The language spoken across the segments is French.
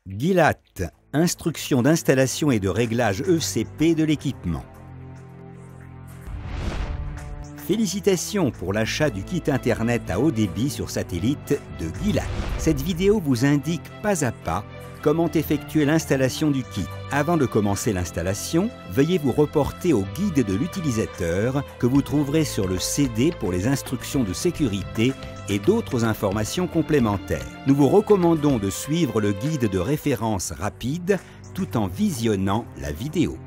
GILAT, instruction d'installation et de réglage ECP de l'équipement. Félicitations pour l'achat du kit Internet à haut débit sur satellite de GILAT. Cette vidéo vous indique pas à pas comment effectuer l'installation du kit. Avant de commencer l'installation, veuillez vous reporter au guide de l'utilisateur que vous trouverez sur le CD pour les instructions de sécurité et d'autres informations complémentaires. Nous vous recommandons de suivre le guide de référence rapide tout en visionnant la vidéo.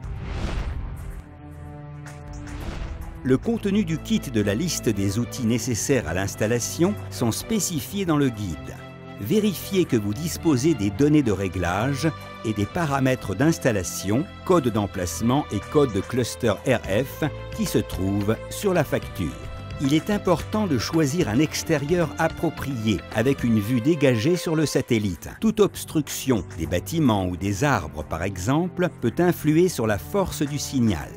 Le contenu du kit de la liste des outils nécessaires à l'installation sont spécifiés dans le guide. Vérifiez que vous disposez des données de réglage et des paramètres d'installation, code d'emplacement et code de cluster RF qui se trouvent sur la facture. Il est important de choisir un extérieur approprié avec une vue dégagée sur le satellite. Toute obstruction des bâtiments ou des arbres par exemple peut influer sur la force du signal.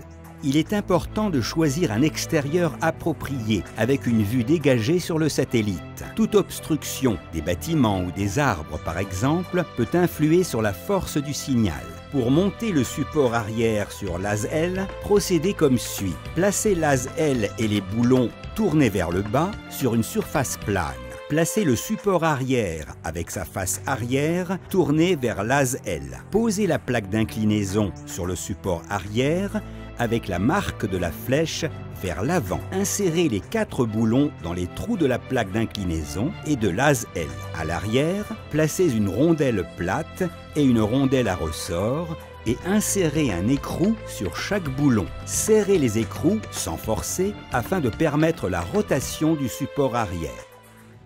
Il est important de choisir un extérieur approprié avec une vue dégagée sur le satellite. Toute obstruction des bâtiments ou des arbres par exemple peut influer sur la force du signal. Pour monter le support arrière sur l'ASL, procédez comme suit. Placez l'ASL et les boulons tournés vers le bas sur une surface plane. Placez le support arrière avec sa face arrière tournée vers l'ASL. Posez la plaque d'inclinaison sur le support arrière avec la marque de la flèche vers l'avant. Insérez les 4 boulons dans les trous de la plaque d'inclinaison et de l'ASL. À l'arrière, placez une rondelle plate et une rondelle à ressort et insérez un écrou sur chaque boulon. Serrez les écrous sans forcer afin de permettre la rotation du support arrière.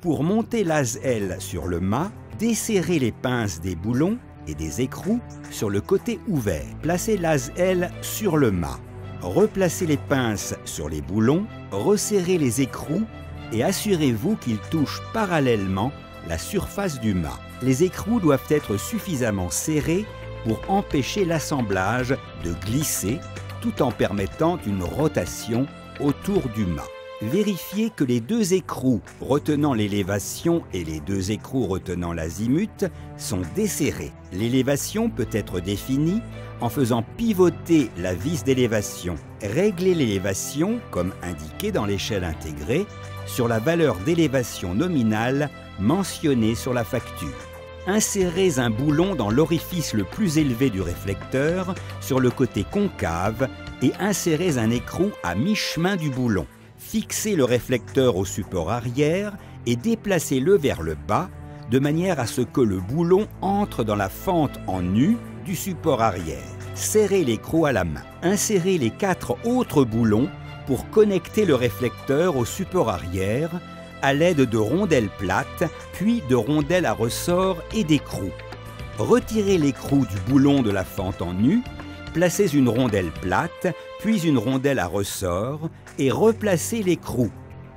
Pour monter l'ASL sur le mât, desserrez les pinces des boulons et des écrous sur le côté ouvert. Placez l'ASL sur le mât. Replacez les pinces sur les boulons, resserrez les écrous et assurez-vous qu'ils touchent parallèlement la surface du mât. Les écrous doivent être suffisamment serrés pour empêcher l'assemblage de glisser tout en permettant une rotation autour du mât. Vérifiez que les 2 écrous retenant l'élévation et les 2 écrous retenant l'azimut sont desserrés. L'élévation peut être définie en faisant pivoter la vis d'élévation. Réglez l'élévation, comme indiqué dans l'échelle intégrée, sur la valeur d'élévation nominale mentionnée sur la facture. Insérez un boulon dans l'orifice le plus élevé du réflecteur sur le côté concave et insérez un écrou à mi-chemin du boulon. Fixez le réflecteur au support arrière et déplacez-le vers le bas de manière à ce que le boulon entre dans la fente en U du support arrière. Serrez l'écrou à la main. Insérez les 4 autres boulons pour connecter le réflecteur au support arrière à l'aide de rondelles plates, puis de rondelles à ressort et d'écrous. Retirez l'écrou du boulon de la fente en U. Placez une rondelle plate, puis une rondelle à ressort et replacez l'écrou.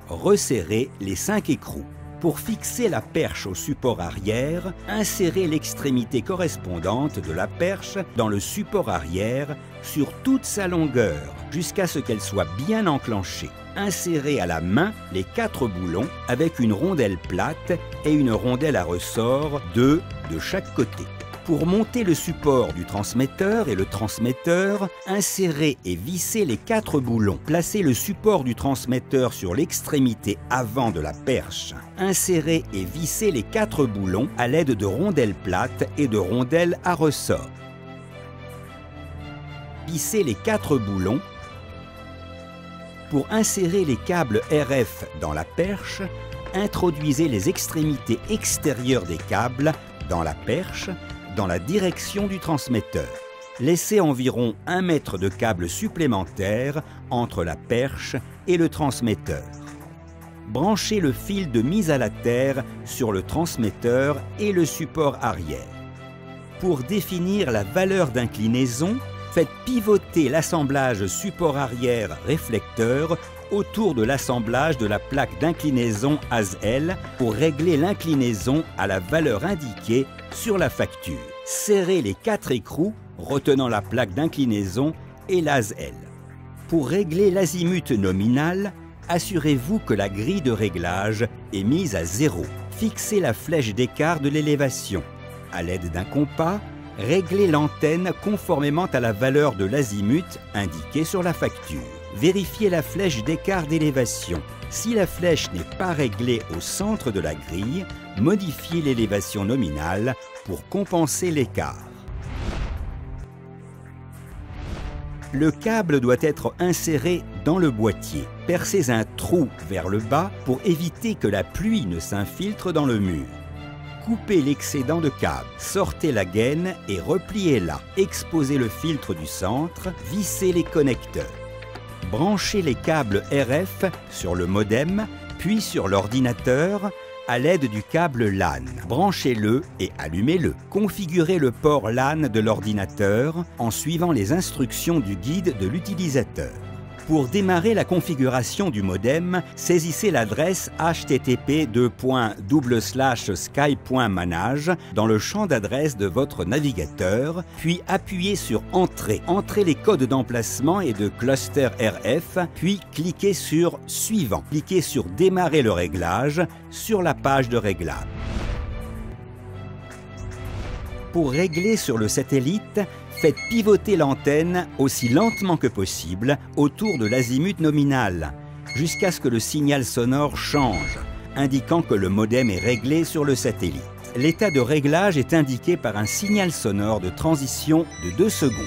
Resserrez les 5 écrous. Pour fixer la perche au support arrière, insérez l'extrémité correspondante de la perche dans le support arrière sur toute sa longueur jusqu'à ce qu'elle soit bien enclenchée. Insérez à la main les 4 boulons avec une rondelle plate et une rondelle à ressort, 2 de chaque côté. Pour monter le support du transmetteur et le transmetteur, insérez et vissez les 4 boulons. Placez le support du transmetteur sur l'extrémité avant de la perche. Insérez et vissez les 4 boulons à l'aide de rondelles plates et de rondelles à ressort. Vissez les 4 boulons. Pour insérer les câbles RF dans la perche, introduisez les extrémités extérieures des câbles dans la perche dans la direction du transmetteur. Laissez environ 1 mètre de câble supplémentaire entre la perche et le transmetteur. Branchez le fil de mise à la terre sur le transmetteur et le support arrière. Pour définir la valeur d'inclinaison, faites pivoter l'assemblage support arrière réflecteur autour de l'assemblage de la plaque d'inclinaison ASL pour régler l'inclinaison à la valeur indiquée sur la facture. Serrez les 4 écrous retenant la plaque d'inclinaison et l'ASL. Pour régler l'azimut nominal, assurez-vous que la grille de réglage est mise à 0. Fixez la flèche d'écart de l'élévation. à l'aide d'un compas, réglez l'antenne conformément à la valeur de l'azimut indiquée sur la facture. Vérifiez la flèche d'écart d'élévation. Si la flèche n'est pas réglée au centre de la grille, modifiez l'élévation nominale pour compenser l'écart. Le câble doit être inséré dans le boîtier. Percez un trou vers le bas pour éviter que la pluie ne s'infiltre dans le mur. Coupez l'excédent de câble, sortez la gaine et repliez-la. Exposez le filtre du centre, vissez les connecteurs. Branchez les câbles RF sur le modem, puis sur l'ordinateur à l'aide du câble LAN. Branchez-le et allumez-le. Configurez le port LAN de l'ordinateur en suivant les instructions du guide de l'utilisateur. Pour démarrer la configuration du modem, saisissez l'adresse http://sky.manage dans le champ d'adresse de votre navigateur, puis appuyez sur Entrée. Entrez les codes d'emplacement et de cluster RF, puis cliquez sur Suivant. Cliquez sur Démarrer le réglage sur la page de réglage. Pour régler sur le satellite, faites pivoter l'antenne aussi lentement que possible autour de l'azimut nominal, jusqu'à ce que le signal sonore change, indiquant que le modem est réglé sur le satellite. L'état de réglage est indiqué par un signal sonore de transition de 2 secondes.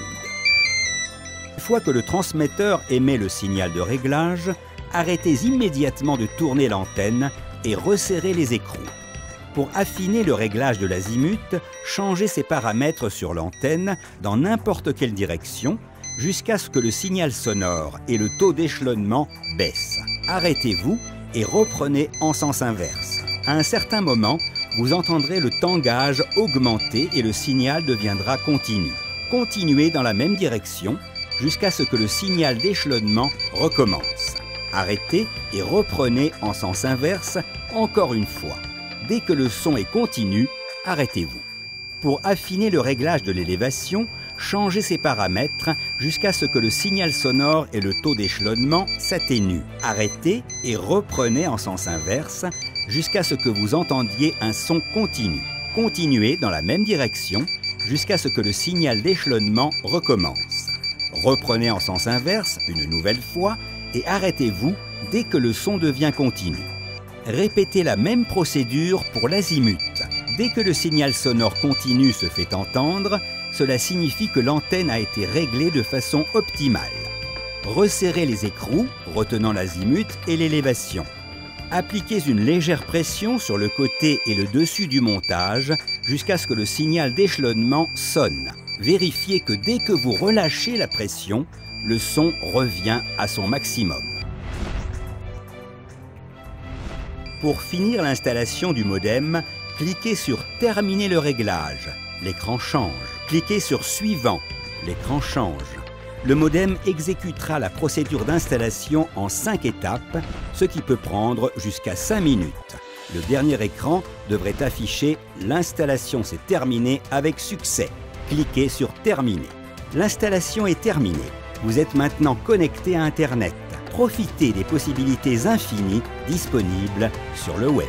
Une fois que le transmetteur émet le signal de réglage, arrêtez immédiatement de tourner l'antenne et resserrez les écrous. Pour affiner le réglage de l'azimut, changez ses paramètres sur l'antenne dans n'importe quelle direction jusqu'à ce que le signal sonore et le taux d'échelonnement baissent. Arrêtez-vous et reprenez en sens inverse. À un certain moment, vous entendrez le tangage augmenter et le signal deviendra continu. Continuez dans la même direction jusqu'à ce que le signal d'échelonnement recommence. Arrêtez et reprenez en sens inverse encore une fois. Dès que le son est continu, arrêtez-vous. Pour affiner le réglage de l'élévation, changez ses paramètres jusqu'à ce que le signal sonore et le taux d'échelonnement s'atténuent. Arrêtez et reprenez en sens inverse jusqu'à ce que vous entendiez un son continu. Continuez dans la même direction jusqu'à ce que le signal d'échelonnement recommence. Reprenez en sens inverse une nouvelle fois et arrêtez-vous dès que le son devient continu. Répétez la même procédure pour l'azimut. Dès que le signal sonore continu se fait entendre, cela signifie que l'antenne a été réglée de façon optimale. Resserrez les écrous, retenant l'azimut et l'élévation. Appliquez une légère pression sur le côté et le dessus du montage jusqu'à ce que le signal d'échelonnement sonne. Vérifiez que dès que vous relâchez la pression, le son revient à son maximum. Pour finir l'installation du modem, cliquez sur « Terminer le réglage ». L'écran change. Cliquez sur « Suivant ». L'écran change. Le modem exécutera la procédure d'installation en 5 étapes, ce qui peut prendre jusqu'à 5 minutes. Le dernier écran devrait afficher « L'installation s'est terminée avec succès ». Cliquez sur « Terminer ». L'installation est terminée. Vous êtes maintenant connecté à Internet. Profitez des possibilités infinies disponibles sur le web.